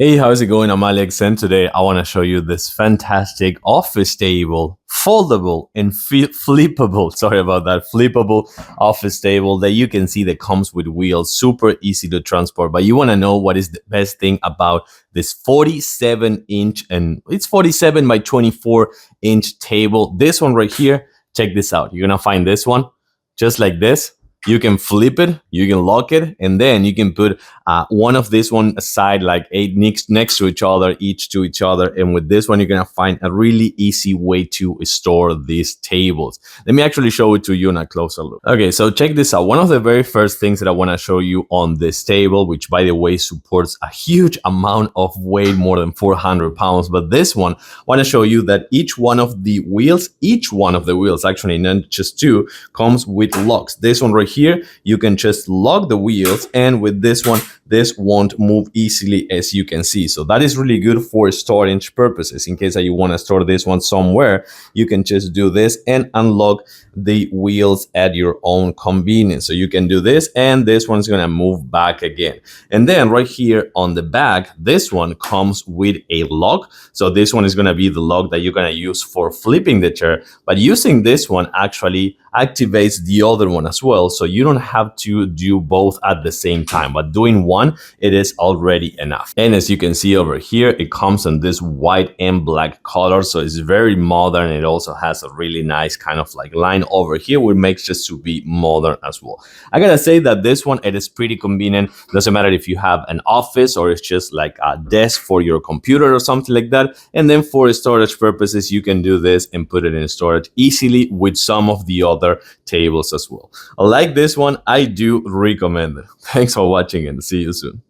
Hey, how's it going? I'm Alex, and today I want to show you this fantastic office table, foldable and flippable. Sorry about that, flippable office table that you can see that comes with wheels, super easy to transport. But you want to know what is the best thing about this 47-inch, and it's 47 by 24-inch table. This one right here, check this out. You're gonna find this one just like this. You can flip it, you can lock it, and then you can put one of this one aside, like eight next to each other, each to each other. And with this one, you're gonna find a really easy way to store these tables. Let me actually show it to you in a closer look. Okay, so check this out. One of the very first things that I want to show you on this table, which by the way supports a huge amount of weight, more than 400 pounds. But this one, I want to show you that each one of the wheels, actually not just two, comes with locks. This one right here, you can just lock the wheels, and with this one, this won't move easily, as you can see. So that is really good for storage purposes. In case that you want to store this one somewhere, you can just do this and unlock the wheels at your own convenience. So you can do this, and this one's gonna move back again. And then right here on the back, this one comes with a lock. So this one is gonna be the lock that you're gonna use for flipping the chair, but using this one actually activates the other one as well. So you don't have to do both at the same time, but doing one, it is already enough. And as you can see over here, it comes in this white and black color. So it's very modern. It also has a really nice kind of like line over here, which makes it to be modern as well. I gotta say that this one, it is pretty convenient. Doesn't matter if you have an office or it's just like a desk for your computer or something like that. And then for storage purposes, you can do this and put it in storage easily with some of the other tables as well. I like this one. I do recommend it. Thanks for watching and see you soon.